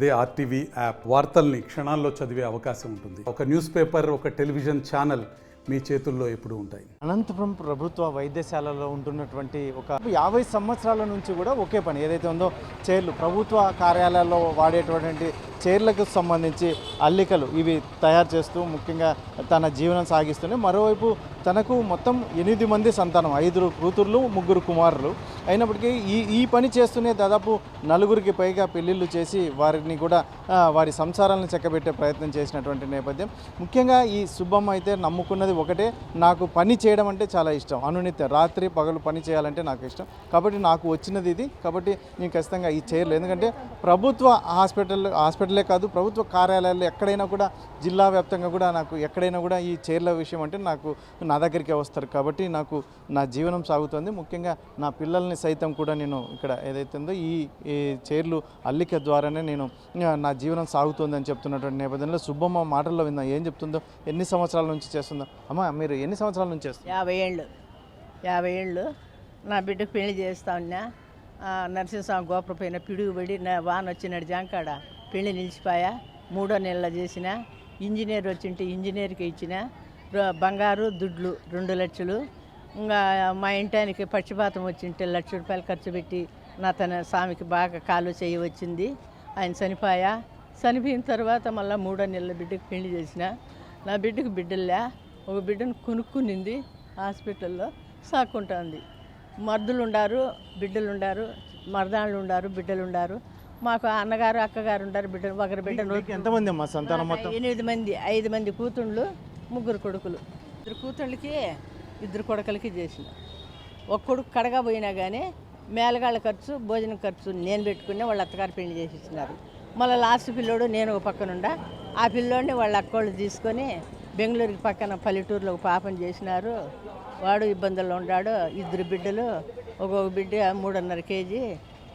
అదే RTV app వార్తల్ని క్షణాల్లో చదివే అవకాశం ఉంటుంది. ఒక న్యూస్ పేపర్, ఒక టెలివిజన్ ఛానల్ మీ చేతుల్లో ఎప్పుడూ ఉంటాయి. అనంతపురం ప్రభుత్వ వైద్యశాలలో ఉంటున్నటువంటి ఒక 50 సంవత్సరాల నుంచి కూడా ఒకే పని ఏదైతే ఉందో చైర్లు, ప్రభుత్వ కార్యాలయాల్లో వాడేటువంటి చైర్లకు సంబంధించి అల్లికలు ఇవి తయారు చేస్తూ ముఖ్యంగా తన జీవనం సాగిస్తూనే, మరోవైపు తనకు మొత్తం 8 మంది సంతానం, 5 కూతుర్లు 3 కుమారులు అయినప్పటికీ ఈ పని చేస్తూనే దాదాపు 4కి పైగా పెళ్ళిళ్ళు చేసి వారిని కూడా వారి సంసారాలను చక్కబెట్టే ప్రయత్నం చేసినటువంటి నేపథ్యం. ముఖ్యంగా ఈ సుబ్బమ్మ అయితే నమ్ముకున్నది ఒకటే, నాకు పని చేయడం అంటే చాలా ఇష్టం, అనునిత్యం రాత్రి పగలు పని చేయాలంటే నాకు ఇష్టం, కాబట్టి నాకు వచ్చినది ఇది, కాబట్టి నేను ఖచ్చితంగా ఈ చైర్లు, ఎందుకంటే ప్రభుత్వ హాస్పిటలే కాదు ప్రభుత్వ కార్యాలయాల్లో ఎక్కడైనా కూడా జిల్లా వ్యాప్తంగా కూడా నాకు ఎక్కడైనా కూడా ఈ చైర్ల విషయం అంటే నా దగ్గరికి వస్తారు, కాబట్టి నాకు నా జీవనం సాగుతుంది. ముఖ్యంగా నా పిల్లల్ని సైతం కూడా నేను ఇక్కడ ఏదైతే ఉందో ఈ చైర్లు అల్లిక ద్వారానే నేను నా జీవనం సాగుతుంది అని చెప్తున్నటువంటి నేపథ్యంలో సుబ్బమ్మ మాటల్లో విందాం ఏం చెప్తుందో, ఎన్ని సంవత్సరాల నుంచి చేస్తుందో. అమ్మ, మీరు ఎన్ని సంవత్సరాల నుంచి చేస్తారు? 50 ఏళ్ళు నా బిడ్డకు పెళ్లి చేస్తా ఉన్నా. నరసింహస్వామి గోపురపైన పిడుగుబడి వాన వచ్చినాడు జాంకాడ, పెళ్లి నిలిచిపోయా. 3వ నెలలో చేసిన. ఇంజనీర్ వచ్చింటే ఇంజనీర్కి ఇచ్చిన. బంగారు దుడ్లు 2 లక్షలు. ఇంకా మా ఇంటానికి పక్షపాతం వచ్చింటే ₹1,00,000 ఖర్చు పెట్టి తన స్వామికి బాగా కాలు చేయి వచ్చింది. ఆయన చనిపోయిన తర్వాత మళ్ళీ 3వ నెలలో బిడ్డకు పెళ్లి చేసిన. నా బిడ్డకు బిడ్డలే, ఒక బిడ్డను కొనుక్కునింది, హాస్పిటల్లో సాక్కుంటుంది. మర్దులు ఉండారు, బిడ్డలు ఉండారు, మరదాళ్ళు ఉండారు, బిడ్డలు ఉండారు. మాకు అన్నగారు అక్కగారు ఉండారు, బిడ్డలు ఒకరి బిడ్డలు. ఎంతమంది అమ్మా సంతానం? మొత్తం 8 మంది. 5 మంది కూతుళ్ళు, 3 కొడుకులు. 2 కూతుళ్ళకి 2 కొడుకులకి చేసిన. ఒక కొడుకు కడగా పోయినా కానీ మేలగాళ్ళ ఖర్చు, భోజనం ఖర్చు నేను పెట్టుకునే వాళ్ళ అత్తగారు పెళ్లి చేసి ఇచ్చినారు. మళ్ళీ లాస్ట్ పిల్లోడు నేను ఒక పక్కనుండా, ఆ పిల్లోడిని వాళ్ళ అక్కోళ్ళు తీసుకొని బెంగళూరుకి పక్కన పల్లెటూరులో ఒక పాపం చేసినారు. వాడు ఇబ్బందుల్లో ఉన్నాడు. 2 బిడ్డలు, ఒక్కొక్క బిడ్డ 3.5 కేజీ,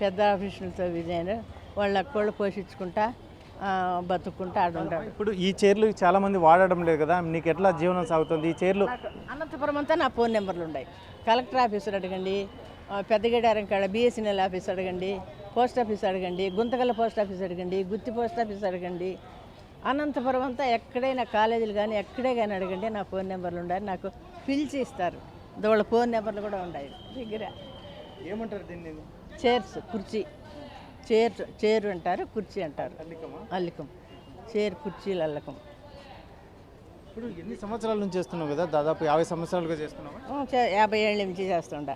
పెద్ద ఆఫీసులతో విజయను వాళ్ళ అక్కోళ్ళు పోషించుకుంటా బతుక్కుంటా ఆడుంటాడు. ఇప్పుడు ఈ చైర్లు చాలా మంది వాడడం లేదు కదా, నీకు ఎట్లా జీవనం సాగుతుంది? ఈ చైర్లు అనంతపురం అంతా నా ఫోన్ నెంబర్లు ఉన్నాయి. కలెక్టర్ ఆఫీసర్ అడగండి, పెద్దగడారం కాడ BSNL ఆఫీస్ అడగండి, పోస్ట్ ఆఫీస్ అడగండి, గుంతకల్ల పోస్ట్ ఆఫీస్ అడగండి, గుత్తి పోస్ట్ ఆఫీస్ అడగండి. అనంతపురం అంతా ఎక్కడైనా కాలేజీలు కానీ ఎక్కడే కానీ అడగండి, నా ఫోన్ నెంబర్లు ఉన్నాయి. నాకు పిలిచి ఇస్తారు. వాళ్ళ ఫోన్ నెంబర్లు కూడా ఉన్నాయి దగ్గర. ఏమంటారు దీన్ని? చైర్స్, కుర్చీ. చైర్ అంటారు, కుర్చీ అంటారు. అల్లికం, చైర్, కుర్చీలు అల్లకం. ఇప్పుడు ఎన్ని సంవత్సరాల నుంచి చేస్తున్నావు కదా? దాదాపు 50 సంవత్సరాలుగా చేస్తున్నావు. 50 ఏళ్ళ నుంచి చేస్తుంటా.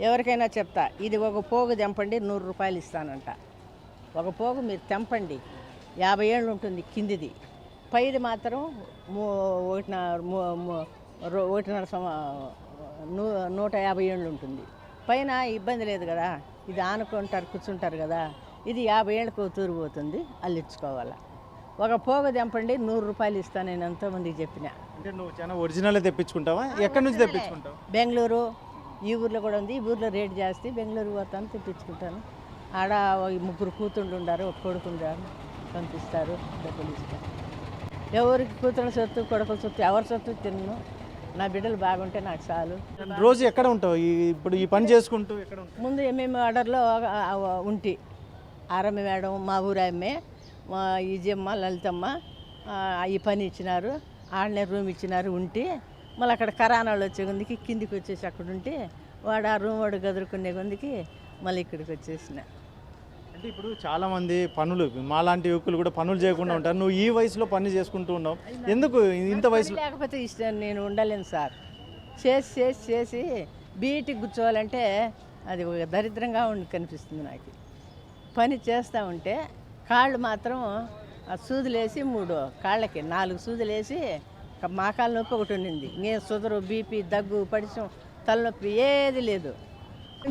ఎవరికైనా చెప్తా, ఇది ఒక పోగు తెంపండి, ₹100 ఇస్తానంట. ఒక పోగు మీరు తెంపండి, 50 ఏళ్ళు ఉంటుంది కిందిది. పైది మాత్రం 150 ఏళ్ళు ఉంటుంది. పైన ఇబ్బంది లేదు కదా, ఇది ఆనుకుంటారు, కూర్చుంటారు కదా. ఇది 50 ఏళ్ళకు తూరిపోతుంది, అల్లించుకోవాలా. ఒక పోగ తెంపండి, ₹100 ఇస్తాను నేను ఎంతోమందికి చెప్పిన. అంటే నువ్వు చాలా ఒరిజినల్ తెప్పించుకుంటావా? ఎక్కడి నుంచి తెప్పించుకుంటావు? బెంగళూరు, ఈ ఊర్లో కూడా ఉంది. ఈ ఊర్లో రేట్ జాస్తి, బెంగళూరు పోతాను, తెప్పించుకుంటాను. ఆడ 3 కూతుళ్ళు ఉండారు, ఒక కొడుకు ఉండారు, పంపిస్తారు, డబ్బులు ఇస్తారు. ఎవరికి కూతుళ్ళ సొత్తు, కొడుకుల సొత్తు, ఎవరి సొత్తు తిన్ను. నా బిడ్డలు బాగుంటే నాకు చాలు. రోజు ఎక్కడ ఉంటావు? ఇప్పుడు ఈ పని చేసుకుంటూ ఎక్కడ ఉంటావు? ముందు ఎంఎం ఆర్డర్లో ఉంటి. ఆరమ్మ మేడం, మా ఊరామ్మే, మా ఈజమ్మ, లలితమ్మ ఈ పని ఇచ్చినారు. ఆడనే రూమ్ ఇచ్చినారు ఉంటి. మళ్ళీ అక్కడ కరానాలు వచ్చే కొందికి కిందికి వచ్చేసి అక్కడ ఉంటే వాడు ఆ రూమ్ వాడు గదురుకునే కొందికి మళ్ళీ ఇక్కడికి వచ్చేసిన. అంటే ఇప్పుడు చాలామంది పనులు, మాలాంటి యువకులు కూడా పనులు చేయకుండా ఉంటారు. నువ్వు ఈ వయసులో పని చేసుకుంటూ ఉన్నావు, ఎందుకు ఇంత వయసులో? లేకపోతే ఇష్టం, నేను ఉండలేను సార్. చేసి బీటికి కూర్చోవాలంటే అది ఒక దరిద్రంగా కనిపిస్తుంది నాకు. పని చేస్తూ ఉంటే కాళ్ళు మాత్రం సూదులేసి 3 కాళ్ళకి 4 సూదులేసి మాకాళ్ళ నొప్పి ఒకటి ఉండింది. నేను సుదరు, బీపీ, దగ్గు, పడిసం, తలనొప్పి ఏది లేదు.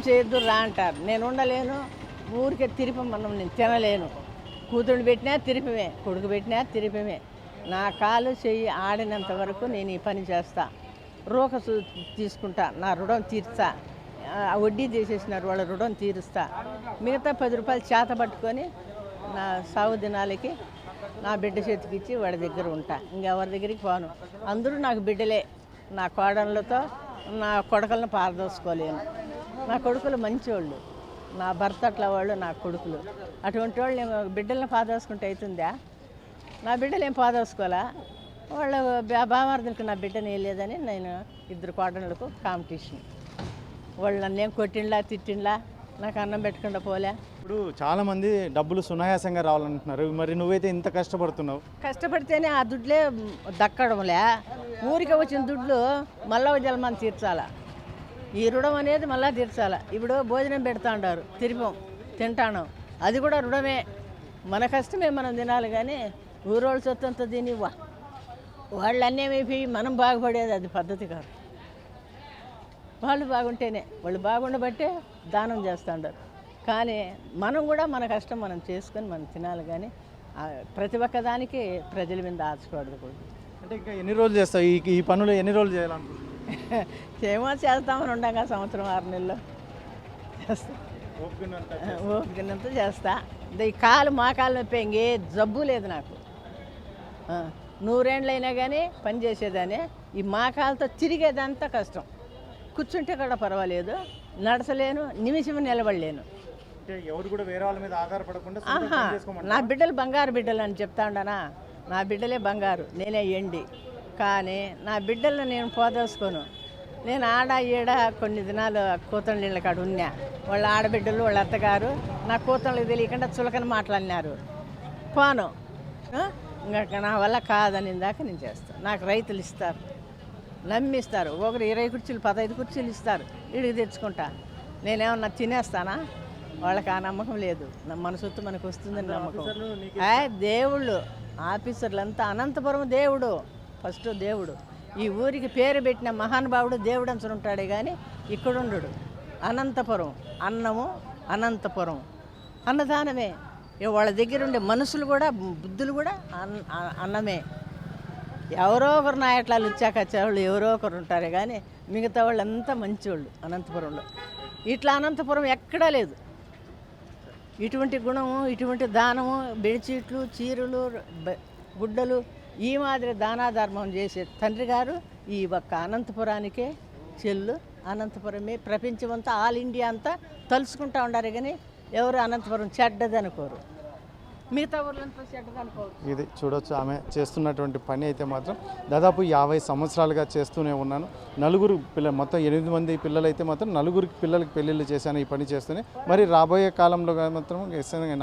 చేయొద్దు రా అంటారు, నేను ఉండలేను. ఊరికే తిరిపమన్నం నేను తినలేను. కూతురు పెట్టినా తిరిపమే, కొడుకు పెట్టినా తిరిపమే. నా కాలు చెయ్యి ఆడినంత వరకు నేను ఈ పని చేస్తా. రూక తీసుకుంటా, నా రుణం తీర్చా. వడ్డీ తీసేసినారు, వాళ్ళ రుణం తీరుస్తా. మిగతా ₹10 చేత పట్టుకొని నా సాగు దినాలకి నా బిడ్డ చేతికి ఇచ్చి వాడి దగ్గర ఉంటా. ఇంకెవరి దగ్గరికి పోను. అందరూ నాకు బిడ్డలే. నా కోడళ్ళతో నా కొడుకులను పారదోసుకోలేను. నా కొడుకులు మంచోళ్ళు, నా భర్త అట్లా వాళ్ళు నా కొడుకులు అటువంటి వాళ్ళు నేను బిడ్డలను పాదోసుకుంటే అవుతుందా? నా బిడ్డలు ఏం పాదోసుకోవాలా? వాళ్ళ బామార్దులకు నా బిడ్డని వేయలేదని నేను ఇద్దరు కోడళ్ళకు కాంపిటీషన్. వాళ్ళు నన్ను ఏం కొట్టిండ్లా తిట్టిండ్లా, నాకు అన్నం పెట్టకుండా పోలే. ఇప్పుడు చాలామంది డబ్బులు సునాయాసంగా రావాలంటున్నారు, మరి నువ్వైతే ఇంత కష్టపడుతున్నావు. కష్టపడితేనే ఆ దుడ్లే దక్కడంలే. ఊరికి వచ్చిన దుడ్లు మళ్ళా జలమని తీర్చాలా. ఈ రుణం అనేది మళ్ళీ తీర్చాలా. ఇప్పుడు భోజనం పెడతా ఉంటారు, తిరిపాం తింటాను, అది కూడా రుణమే. మన కష్టమే మనం తినాలి, కానీ ఊరోళ్ళు సొత్తంతా తినివ్వ. వాళ్ళు అన్నేమైపోయి మనం బాగుపడేది అది పద్ధతి కాదు. వాళ్ళు బాగుంటేనే, వాళ్ళు బాగుండబట్టే దానం చేస్తూ ఉంటారు. కానీ మనం కూడా మన కష్టం మనం చేసుకొని మనం తినాలి, కానీ ప్రతి ఒక్కదానికి ప్రజల మీద ఆశపడదు కూడా. అంటే ఇంకా ఎన్ని రోజులు చేస్తావు ఈ పనులు? ఎన్ని రోజులు చేయాలనుకుంటున్నావు? ఏమో చేస్తామని ఉండగా సంవత్సరం 6 నెలలు చేస్తా, ఓపికనంత చేస్తా. ఈ కాలు మా కాలు నొప్పి ఇంకే జబ్బు లేదు నాకు. 100 ఏళ్ళైనా కానీ పని చేసేదాన్ని. ఈ మా కాలుతో తిరిగేదంతా కష్టం. కూర్చుంటే కూడా పర్వాలేదు, నడచలేను, నిమిషం నిలబడలేను. ఎవరు కూడా వేరే వాళ్ళ మీద ఆధారపడకుండా నా బిడ్డలు బంగారు బిడ్డలు అని చెప్తా ఉండనా? నా బిడ్డలే బంగారు, నేనే ఎండి. కానీ నా బిడ్డలను నేను పోదోసుకోను. నేను ఆడ ఈడ కొన్ని దినాలు కూతుళ్ళ ఇళ్ళ కాడ ఉన్నా. వాళ్ళ ఆడబిడ్డలు వాళ్ళ అత్తగారు నా కూతుళ్ళకి తెలియకుండా చులకన మాట్లాడినారు. పోను, ఇంకా నా వల్ల కాదని దాకా నేను చేస్తాను. నాకు రైతులు ఇస్తారు, నమ్మిస్తారు. ఒకరు 20 కుర్చీలు 15 కుర్చీలు ఇస్తారు, ఇడికి తెచ్చుకుంటా. నేనేమన్నా తినేస్తానా? వాళ్ళకి ఆ నమ్మకం లేదు. మన సొత్తు మనకు వస్తుందని నమ్మకం. దేవుళ్ళు ఆఫీసర్లంతా అనంతపురం దేవుడు, ఫస్ట్ దేవుడు. ఈ ఊరికి పేరు పెట్టిన మహానుభావుడు దేవుడు అంచు ఉంటాడే, కానీ ఇక్కడుండు. అనంతపురం అన్నము, అనంతపురం అన్నదానమే. వాళ్ళ దగ్గర ఉండే మనుషులు కూడా బుద్ధులు కూడా అన్నమే. ఎవరో ఒకరు నాయట్లాలు ఇచ్చాకచ్చేవాళ్ళు ఎవరో ఒకరు ఉంటారే, కానీ మిగతా వాళ్ళు అంతా మంచివాళ్ళు అనంతపురంలో. ఇట్లా అనంతపురం ఎక్కడా లేదు. ఇటువంటి గుణము, ఇటువంటి దానము, బెడ్షీట్లు, చీరలు, గుడ్డలు, ఈ మాదిరి దానాధర్మం చేసే తండ్రి గారు ఈ ఒక్క అనంతపురానికే చెల్లు. అనంతపురమే ప్రపంచమంతా, ఆల్ ఇండియా అంతా తలుసుకుంటూ ఉండారు, కానీ ఎవరు అనంతపురం చెడ్డదనుకోరు, మిగతా ఊర్లంతా చెడ్డదనుకోరు. ఇది చూడొచ్చు, ఆమె చేస్తున్నటువంటి పని అయితే మాత్రం దాదాపు 50 సంవత్సరాలుగా చేస్తూనే ఉన్నాను. నలుగురు పిల్లలు, మొత్తం 8 మంది పిల్లలు అయితే మాత్రం 4 పిల్లలకి పెళ్ళిళ్ళు చేశాను ఈ పని చేస్తూనే. మరి రాబోయే కాలంలో మాత్రం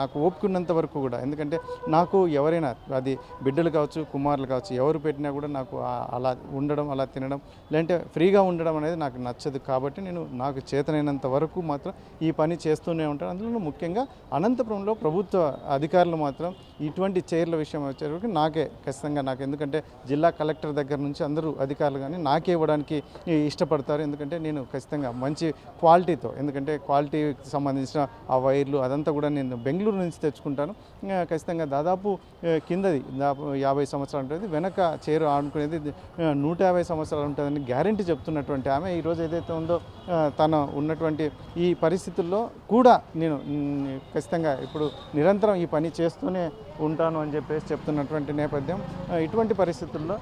నాకు ఓపుకున్నంత వరకు కూడా, ఎందుకంటే నాకు ఎవరైనా, అది బిడ్డలు కావచ్చు, కుమారులు కావచ్చు, ఎవరు పెట్టినా కూడా నాకు అలా ఉండడం, అలా తినడం, లేదంటే ఫ్రీగా ఉండడం అనేది నాకు నచ్చదు. కాబట్టి నేను నాకు చేతనైనంత వరకు మాత్రం ఈ పని చేస్తూనే ఉంటాను. అందులో ముఖ్యంగా అనంతపురంలో ప్రభుత్వ అధికారులు మాత్రం ఇటువంటి చైర్ల విషయం వచ్చేసరికి నాకే ఖచ్చితంగా, నాకు ఎందుకంటే జిల్లా కలెక్టర్ దగ్గర నుంచి అందరూ అధికారులు కానీ నాకే ఇవ్వడానికి ఇష్టపడతారు. ఎందుకంటే నేను ఖచ్చితంగా మంచి క్వాలిటీతో, ఎందుకంటే క్వాలిటీకి సంబంధించిన ఆ వైర్లు అదంతా కూడా నేను బెంగళూరు నుంచి తెచ్చుకుంటాను. ఖచ్చితంగా దాదాపు కిందది 50 సంవత్సరాలు ఉంటుంది, వెనక చైర్ ఆడుకునేది 150 సంవత్సరాలు ఉంటుందని గ్యారంటీ చెప్తున్నటువంటి ఆమె ఈరోజు ఏదైతే ఉందో తను ఉన్నటువంటి ఈ పరిస్థితుల్లో కూడా నేను ఖచ్చితంగా ఇప్పుడు నిరంతరం ఈ పని చేస్తూనే ఉంటాను అని చెప్పేసి చెప్తున్నటువంటి నేపథ్యం. ఇటువంటి పరిస్థితుల్లో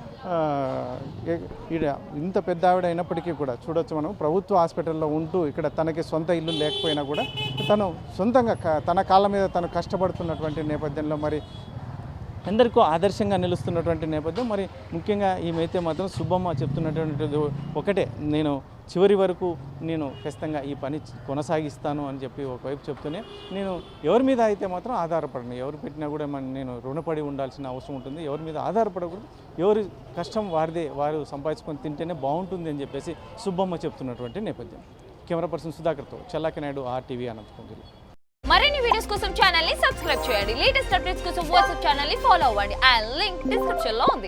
ఇంత పెద్ద ఆవిడ అయినప్పటికీ కూడా చూడొచ్చు, మనం ప్రభుత్వ హాస్పిటల్లో ఉంటూ ఇక్కడ తనకి సొంత ఇల్లు లేకపోయినా కూడా తను సొంతంగా తన కాళ్ళ మీద తను కష్టపడుతున్నటువంటి నేపథ్యంలో మరి ఎందరికో ఆదర్శంగా నిలుస్తున్నటువంటి నేపథ్యం. మరి ముఖ్యంగా ఈమెయితే మాత్రం సుబ్బమ్మ చెప్తున్నటువంటిది ఒకటే, నేను చివరి వరకు నేను ఖచ్చితంగా ఈ పని కొనసాగిస్తాను అని చెప్పి ఒకవైపు చెప్తూనే, నేను ఎవరి మీద అయితే మాత్రం ఆధారపడను, ఎవరు పెట్టినా కూడా నేను రుణపడి ఉండాల్సిన అవసరం ఉంటుంది, ఎవరి మీద ఆధారపడకూడదు, ఎవరి కష్టం వారిదే, వారు సంపాదించుకొని తింటేనే బాగుంటుంది అని చెప్పేసి సుబ్బమ్మ చెప్తున్నటువంటి నేపథ్యం. కెమెరా పర్సన్ సుధాకర్తో చల్లాకి నాయుడు, RTV, అనంతపురం జిల్లా. మరిన్ని వీడియోస్ కోసం ఛానల్ ని సబ్స్క్రైబ్ చేయండి. లేటెస్ట్ అప్డేట్స్ కోసం వాట్సాప్ ఛానల్ ని ఫాలో అవ్వండి. ఆ లింక్ డిస్క్రిప్షన్ లో ఉంది.